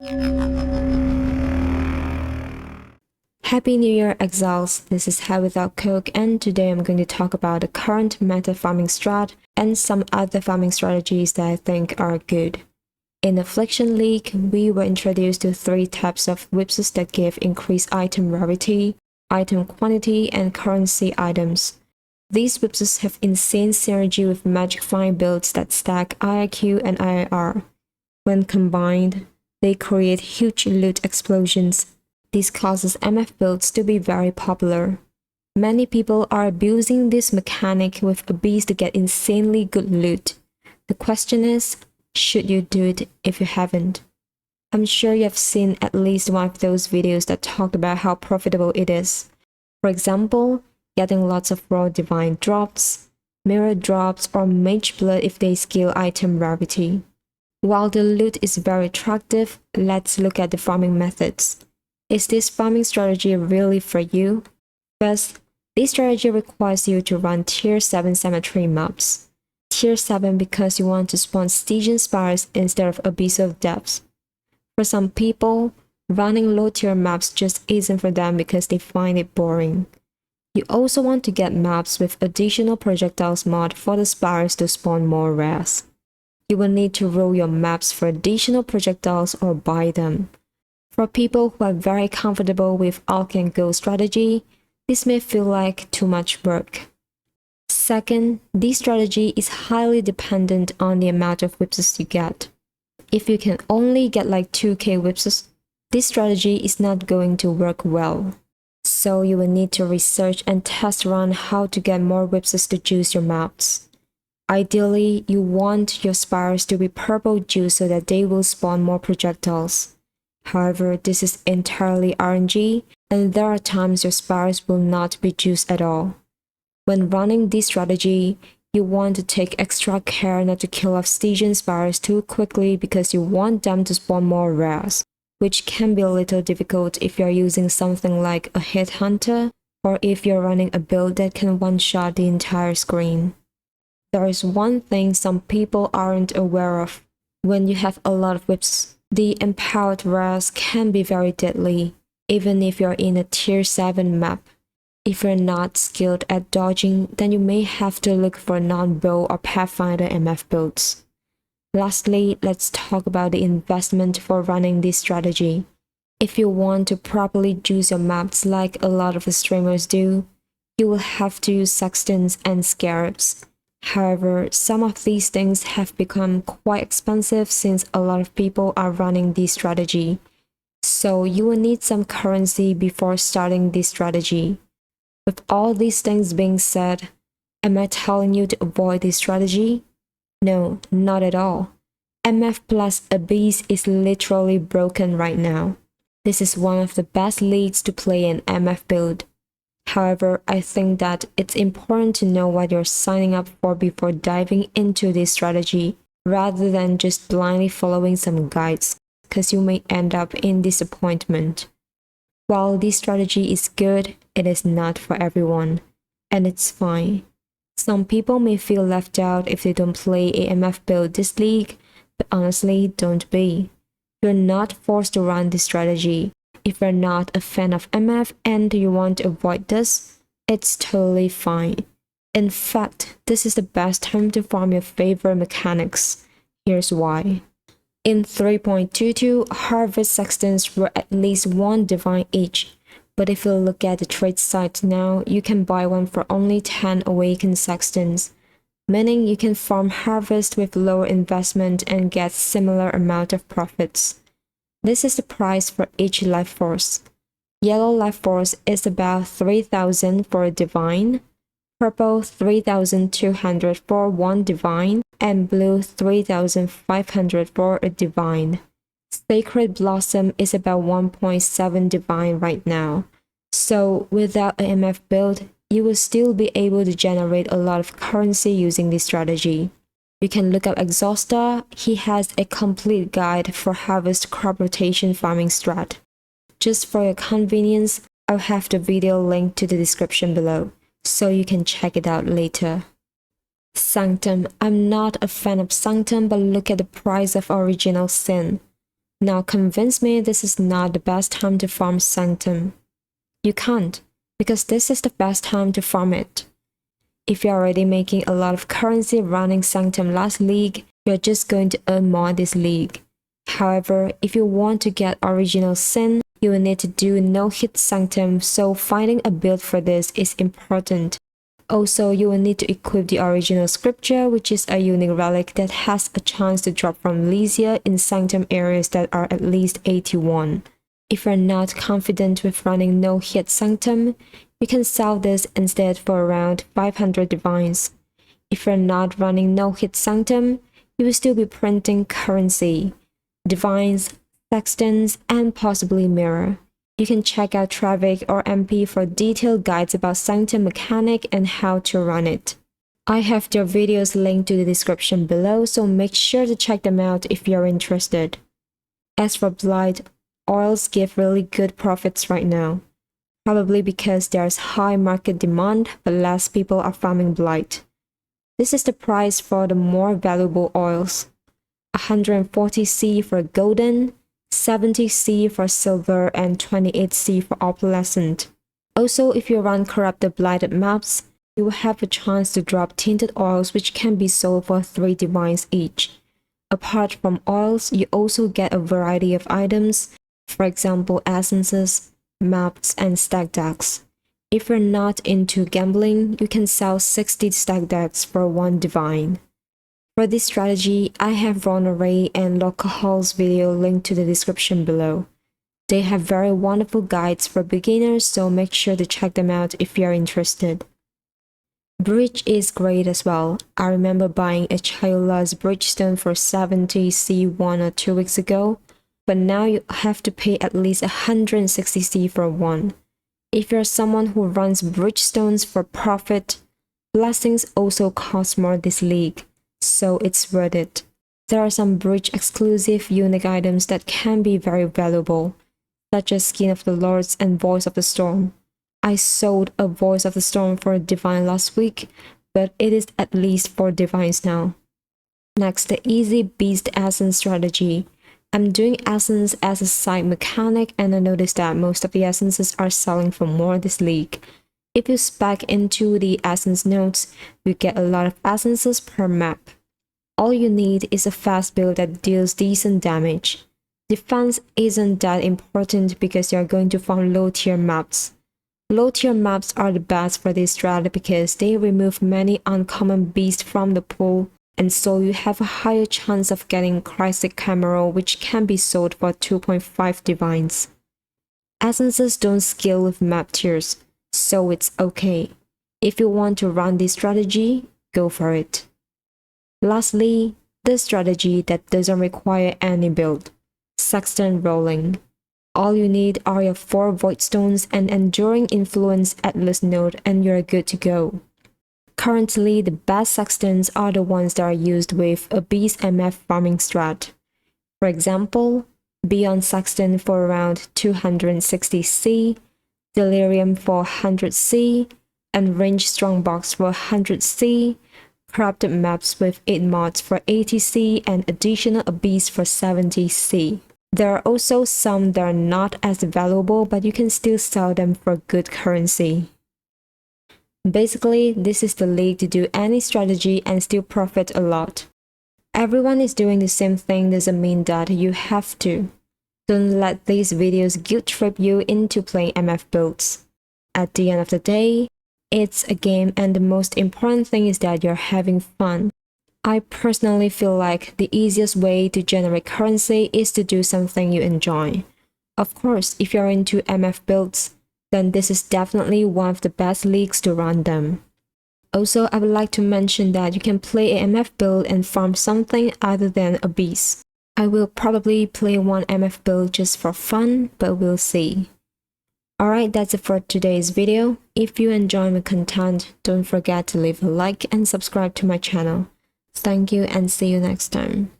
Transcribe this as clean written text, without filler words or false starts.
Happy New Year, Exiles! This is highwithoutcoke, and today I'm going to talk about the current meta farming strat and some other farming strategies that I think are good. In Affliction League, we were introduced to 3 types of whips that give increased item rarity, item quantity, and currency items. These whips have insane synergy with magic flying builds that stack IIQ and IIR. When combined, they create huge loot explosions. This causes MF builds to be very popular. Many people are abusing this mechanic with a beast to get insanely good loot. The question is, should you do it if you haven't? I'm sure you have seen at least one of those videos that talked about how profitable it is. For example, getting lots of raw divine drops, mirror drops, or mage blood if they scale item rarity. While the loot is very attractive, let's look at the farming methods. Is this farming strategy really for you? First, this strategy requires you to run Tier 7 Cemetery mobs. Tier 7 because you want to spawn Stygian Spires instead of Abyssal Depths. For some people, running low tier maps just isn't for them because they find it boring. You also want to get maps with additional projectiles mod for the spires to spawn more rares. You will need to roll your maps for additional projectiles or buy them. For people who are very comfortable with Alch and Go strategy, this may feel like too much work. Second, this strategy is highly dependent on the amount of whips you get. If you can only get like 2k whips, this strategy is not going to work well. So you will need to research and test around how to get more whips to juice your maps. Ideally, you want your spires to be purple juice so that they will spawn more projectiles. However, this is entirely RNG, and there are times your spires will not be juiced at all. When running this strategy, you want to take extra care not to kill off Stygian spires too quickly because you want them to spawn more rares, which can be a little difficult if you're using something like a headhunter or if you're running a build that can one-shot the entire screen. There is one thing some people aren't aware of. When you have a lot of whips, the empowered rares can be very deadly, even if you're in a tier 7 map. If you're not skilled at dodging, then you may have to look for non-bow or pathfinder MF builds. Lastly, let's talk about the investment for running this strategy. If you want to properly juice your maps like a lot of the streamers do, you will have to use sextants and scarabs. However, some of these things have become quite expensive since a lot of people are running this strategy. So you will need some currency before starting this strategy. With all these things being said, am I telling you to avoid this strategy? No, not at all. MF plus Abyss is literally broken right now. This is one of the best leagues to play an MF build. However, I think that it's important to know what you're signing up for before diving into this strategy, rather than just blindly following some guides, because you may end up in disappointment. While this strategy is good, it is not for everyone, and it's fine. Some people may feel left out if they don't play a MF build this league, but honestly, don't be. You're not forced to run this strategy. If you're not a fan of MF and you want to avoid this, it's totally fine. In fact, this is the best time to farm your favorite mechanics. Here's why. In 3.22, harvest sextants were at least 1 divine each, but if you look at the trade site now, you can buy one for only 10 awakened sextants, meaning you can farm harvest with lower investment and get similar amount of profits. This is the price for each life force. Yellow life force is about 3,000 for a divine, purple 3,200 for 1 divine, and blue 3,500 for a divine. Sacred Blossom is about 1.7 divine right now, so without an MF build, you will still be able to generate a lot of currency using this strategy. You can look up Exhauster. He has a complete guide for harvest crop rotation farming strat. Just for your convenience, I'll have the video linked to the description below, so you can check it out later. Sanctum. I'm not a fan of Sanctum, but look at the price of Original Sin. Now convince me this is not the best time to farm Sanctum. You can't, because this is the best time to farm it. If you're already making a lot of currency running Sanctum last league, you're just going to earn more this league. However, if you want to get original sin, you will need to do no-hit Sanctum, so finding a build for this is important. Also, you will need to equip the original scripture, which is a unique relic that has a chance to drop from Lycia in Sanctum areas that are at least 81. If you're not confident with running no-hit Sanctum, you can sell this instead for around 500 divines. If you're not running no-hit Sanctum, you will still be printing currency, divines, sextants, and possibly mirror. You can check out Traffic or MP for detailed guides about Sanctum mechanic and how to run it. I have their videos linked to the description below, so make sure to check them out if you're interested. As for Blight, oils give really good profits right now. Probably because there's high market demand, but less people are farming Blight. This is the price for the more valuable oils. 140C for golden, 70C for silver, and 28C for opalescent. Also, if you run corrupted blighted maps, you will have a chance to drop tinted oils which can be sold for 3 divines each. Apart from oils, you also get a variety of items, for example essences, maps, and stack decks. If you're not into gambling, you can sell 60 stack decks for 1 divine. For this strategy, I have Ron Array and Local's video linked to the description below. They have very wonderful guides for beginners, so make sure to check them out if you're interested. Bridge is great as well. I remember buying a Chayola's Bridgestone for 70C 1 or 2 weeks ago, but now you have to pay at least 160C for one. If you're someone who runs Bridgestones for profit, blessings also cost more this league, so it's worth it. There are some Bridge exclusive unique items that can be very valuable, such as Skin of the Lords and Voice of the Storm. I sold a Voice of the Storm for a divine last week, but it is at least 4 divines now. Next, the easy beast essence strategy. I'm doing essence as a side mechanic, and I noticed that most of the essences are selling for more this league. If you spec into the essence nodes, you get a lot of essences per map. All you need is a fast build that deals decent damage. Defense isn't that important because you're going to farm low tier maps. Low tier maps are the best for this strat because they remove many uncommon beasts from the pool, and so you have a higher chance of getting Chrystic Camera, which can be sold for 2.5 divines. Essences don't scale with map tiers, so it's okay. If you want to run this strategy, go for it. Lastly, the strategy that doesn't require any build. Sextant Rolling. All you need are your 4 Voidstones and Enduring Influence Atlas node, and you're good to go. Currently, the best sextants are the ones that are used with a Beast MF farming strat. For example, Beyond Sextant for around 260C, Delirium for 100C, and Range Strongbox for 100C, Corrupted Maps with 8 mods for 80C, and Additional Abyss for 70C. There are also some that are not as valuable, but you can still sell them for good currency. Basically, this is the league to do any strategy and still profit a lot. Everyone is doing the same thing doesn't mean that you have to. Don't let these videos guilt trip you into playing MF builds. At the end of the day, it's a game, and the most important thing is that you're having fun. I personally feel like the easiest way to generate currency is to do something you enjoy. Of course, if you're into MF builds, then this is definitely one of the best leagues to run them. Also, I would like to mention that you can play a MF build and farm something other than a beast. I will probably play one MF build just for fun, but we'll see. Alright, that's it for today's video. If you enjoy my content, don't forget to leave a like and subscribe to my channel. Thank you and see you next time.